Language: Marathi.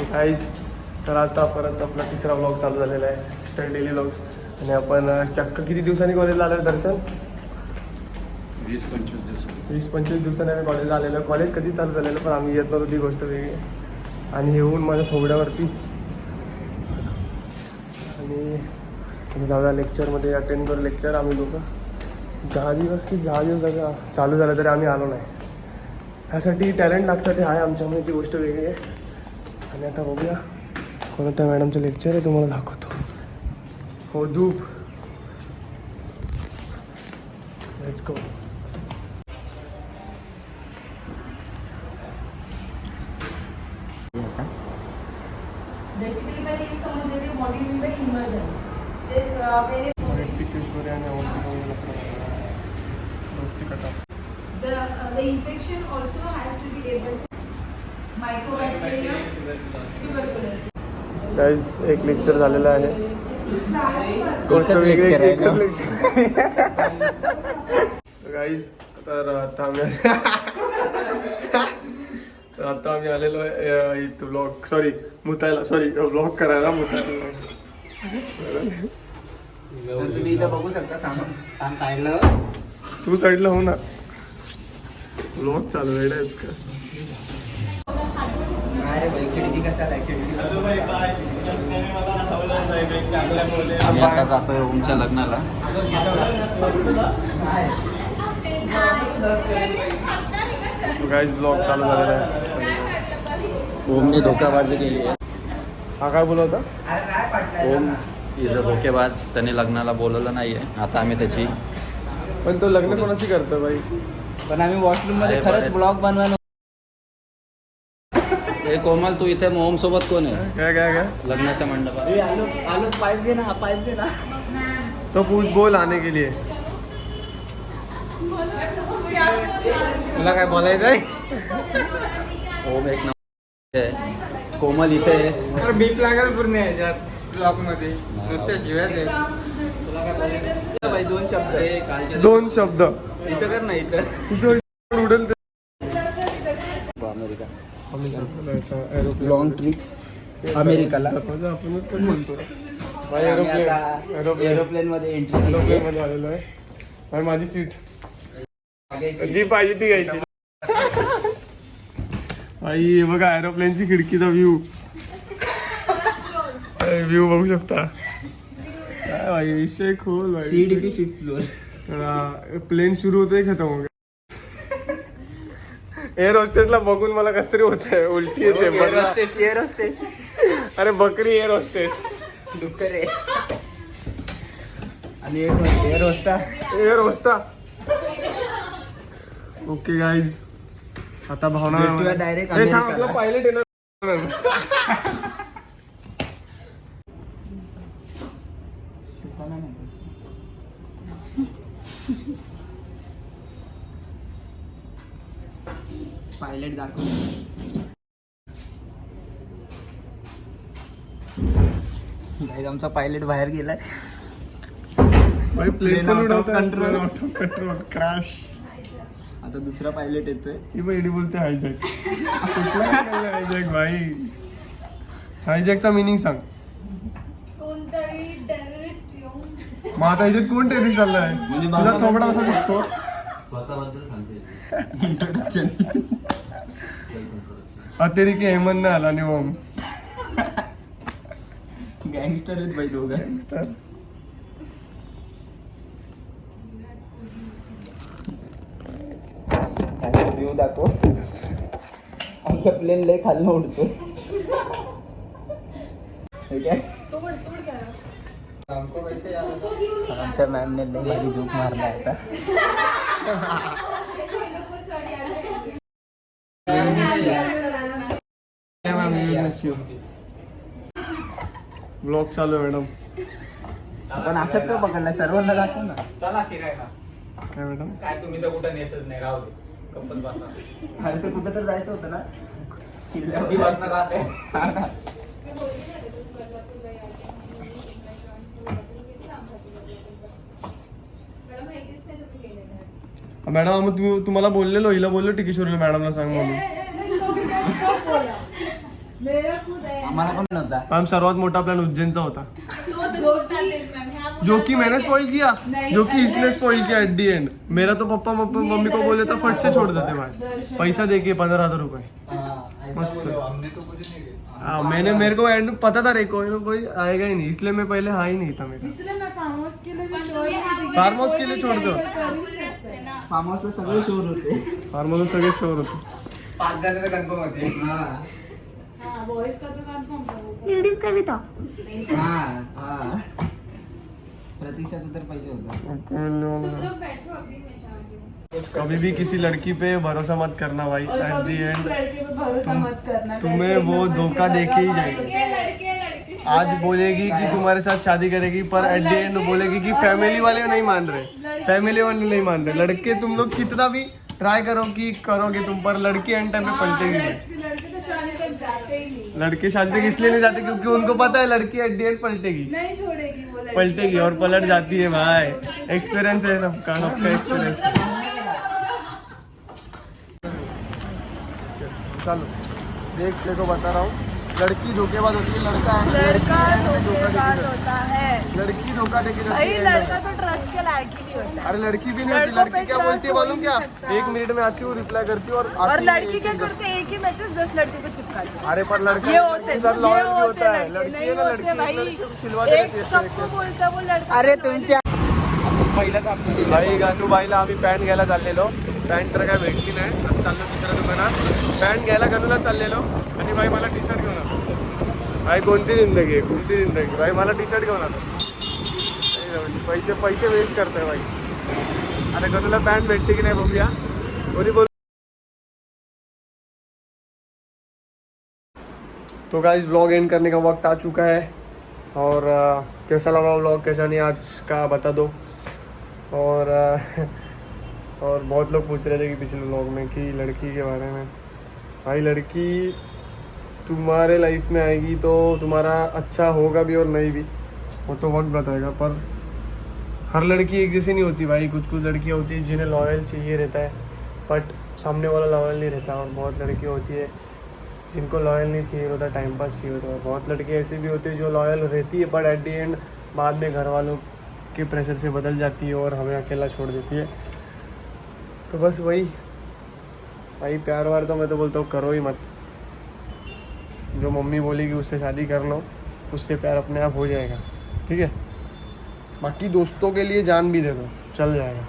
काहीच. तर आता परत आपला तिसरा व्लॉग चालू झालेला आहे, स्टडी डेली व्लॉग. आणि आपण चक्क किती दिवसांनी कॉलेजला आलो दर्शन? 20-25 दिवसांनी आम्ही कॉलेजला आलेलो. कॉलेज कधी चालू झालेलं पण आम्ही येत नव्हतो, ती गोष्ट वेगळी. आणि येऊन माझ्या थोबड्यावरती आणि जाऊया लेक्चरमध्ये अटेंड करू लेक्चर. आम्ही लोक 10 दिवस सगळं चालू झालं तरी आम्ही आलो नाही. ह्यासाठी टॅलेंट लागतं, ते आहे आमच्यामध्ये, ती गोष्ट वेगळी आहे. आणि आता बघूया कोणत्या मॅडमचं लेक्चर आहे, तुम्हाला दाखवतो. हो धूप. Let's go. टिकेश्वरी आणि the infection also has to be able to mycobacteria tuberculosis. Guys एक लेक्चर झालेला आहे, गोष्ट वेगळी आहे. गाइस तर आता आम्ही आलेलो आहे इथं ब्लॉग ब्लॉग करायला मुतायला. तुम्ही इथं बघू शकता सामान. तू साईडला हो ना, ब्लॉग चालू आहे का? खिडकी कसा आम्ही आता जातोय ओमच्या लग्नाला. गाइस ब्लॉग चालू झालेला आहे. ओमने धोकाबाजी केली आहे. हा काय बोलवता? ओम इज अ धोकेबाज. त्याने लग्नाला बोलवलं नाहीये. आता आम्ही त्याची पण तो लग्न कोणाशी करतो बाई? पण आम्ही वॉशरूम मध्ये अरे खरंच बरेच. ब्लॉग बनवायला. कोमल तू इथे ओम सोबत कोण आहे काय लग्नाच्या मंडपात? आलो पाईप दे ना. तो बोल आने के लिए. तुला काय बोलायचंय? ओम एक नंबर आहे. कोमल इथे आहे. बीप लागेल पूर्ण याच्यात ब्लॉग मध्ये. नुसत्या शिव्याच आहेत. तुला काय बोलायचं बाई? 2 शब्द. 2 शब्द इथं कर ना. इथं तुझं उडेल ते. अमेरिका लॉंग ट्रिप अमेरिकाला. आपणच पण बोलतो. एरोप्लेन मध्ये एंट्री एरोप्लेन मध्ये आलेलो आहे. आणि माझी सीट जी पाहिजे ती घ्यायची. आई बघा एरोप्लेनची खिडकीचा व्ह्यू बघू शकता. काय भाई विषय खोल भाई. सीट की 5th फ्लोर. प्लेन सुरू होतोय खतम हो गया. एअर होस्टेसला बघून मला कसं तरी होत आहे, उलटी येते. Air hostess. अरे बकरी एअर होस्टेस. डुक्कर आहे. आणि एक एअर होस्टा. ओके गाईज आता भावना भेटूया direct हे थांब, अमेरिकाला. आपला पायलट येणार. पायलट दाखव. आमचा पायलट बाहेर गेलाय. भाई प्लेन Plane पण out of उडवतात. Control crash. आता दुसरा पायलट येतोय. ही बहिणी बोलते हायजॅक. हायजॅक भाई. हायजॅकचा मिनिंग सांग. कोणतरी टेररिस्ट येऊन मग आता ह्याच्यात कोण टेरिस्ट चाललाय? तुझा थोबडा असा दिसतो. स्वतःबद्दल सांगते. इंट्रोडक्शन. अतिरेकी हेमंत नाही आला आणि ओम गँगस्टर आहेत बाई दोघं. तर व्ह्यू दाखव. आमचा प्लेन लय खाली उडतो. ठीक आहे. आमच्या मॅमने लय भारी जोक मारला आता. ब्लॉग चालू आहे मॅडम. आपण असंच का पकडला? सर्वांना दाखव ना. चला फिरायला. काय मॅडम? काय तुम्ही तर कुठं नेतच नाही, राहू दे. कंपन बसणार. अरे तर कुठं तर जायचं होतं ना. किल्ल्यावरती बसणार राहते. मॅडम मग तुम्हाला बोललेलो, हिला बोललो टिकेश्वरीला मॅडमला सांग म्हणून. मेरा खुद आहे. आम्हाला पण नव्हता. पण सर्वात मोठा प्लॅन उज्जैनचा होता, जो कि मैंने स्पॉइल किया, जो कि इसने स्पॉइल किया एट दी एंड. मेरा तो पप्पा मम्मी को बोल देता फट से छोड़ देते भाई, पैसा देके 15,000 रुपए. मस्त. हमने तो कुछ नहीं किया. हाँ, मैंने मेरे को एंड पता था रे कोई ना कोई आएगा ही नहीं, इसलिए मैं पहले हाँ ही नहीं था मेरा. इसलिए मैं फार्म हाउस के लिए भी फार्म हाउस के लिए छोड़ दो. फार्म हाऊसला सगळे शोर होते. फार्म हाऊस सगळे शोर होते. 5 जण तर कन्फर्म होते. हाँ बॉयज का तो कंफर्म था. लेडीज का भी था. प्रतीक्षा तर पाहिजे होता. कभी भी किसी लड़की पे भरोसा मत करना भाई, एट दी एंड लड़के पे भरोसा मत करना. तुम्हें वो धोखा देके ही जाएगी. आज बोलेगी कि तुम्हारे साथ शादी करेगी, पर एट दी एंड बोलेगी कि फैमिली वाले नहीं मान रहे, फैमिली वाले नहीं मान रहे. लड़के तुम लोग कितना भी ट्राई करोगे तुम, पर लड़की एंड टाइम पे पलटेगी नहीं. लड़के तो शादी तक जाते ही नहीं. लड़के शादी तक इसलिए नहीं जाते क्योंकि उनको पता है लड़की एट दी एंड पलटेगी. नहीं छोड़ेगी वो लड़की. पलटेगी और पलट जाती है भाई. एक्सपीरियंस है सबका एक्सपीरियंस. चलो देख, देखो बता रहा हूँ, लड़की धोखेबाज होती है, लड़का धोखेबाज होता है. लड़की धोखा देके जाती भाई है. लड़का तो ट्रस्ट के लायक ही नहीं होता. अरे लड़की भी नहीं होती. लड़कों लड़की पे क्या trust बोलती है हो ही मालूम नहीं क्या, सकता. 1 मिनट में आती हूँ, रिप्लाई करती हूँ और और आती है लड़की एक क्या ही करते हैं, एक ही मैसेज 10 लड़कियों को चिपकाते हैं. अरे पर लड़का ये होते हैं, लड़की लॉयल भी ये होता है. होते लड़की नहीं है ना, होते लड़की भाई. लड़की को खिलवा देती एक है. सबको बोलता है वो लड़का. अरे तुमच्या पहिलं काम भाई गणूबाईला आम्ही पॅन्ट घ्यायला चाललेलो, पॅन्ट तर काय भेटली नाही. आता चाललो दुसऱ्या दुकानात पॅन्ट घ्यायला गणूला चाललेलो, आणि भाई मला टी शर्ट घेऊन आलो. भाई कोणती जिंदगी आहे, कोणती जिंदगी. भाई मला टी शर्ट घेऊन आलो. पैसे वेस्ट करतोय भाई. आता गणूला पॅन्ट भेटते की नाही बघूया. कोणी बोल. तो गाइस व्लॉग एंड करने का वक्त आ चुका है, और कैसा लगा व्लॉग, कैसा नहीं आज का बता दो. और और बहुत लोग पूछ रहे थे कि पिछले व्लॉग में कि लड़की के बारे में. भाई लड़की तुम्हारे लाइफ में आएगी तो तुम्हारा अच्छा होगा भी और नहीं भी, वो तो वक्त बताएगा. पर हर लड़की एक जैसी नहीं होती भाई. कुछ लड़कियाँ होती है जिन्हें लॉयल चाहिए रहता है, बट सामने वाला लॉयल नहीं रहता. और बहुत लड़कियाँ होती है जिनको लॉयल नहीं चाहिए होता, टाइम पास चाहिए होता है. बहुत लड़के ऐसे भी होते हैं जो लॉयल रहती है, बट एट दी एंड बाद में घर वालों के प्रेशर से बदल जाती है और हमें अकेला छोड़ देती है. तो बस वही भाई, प्यार वार तो मैं तो बोलता हूँ करो ही मत. जो मम्मी बोलेगी उससे शादी कर लो, उससे प्यार अपने आप हो जाएगा. ठीक है, बाकी दोस्तों के लिए जान भी दे दो, चल जाएगा.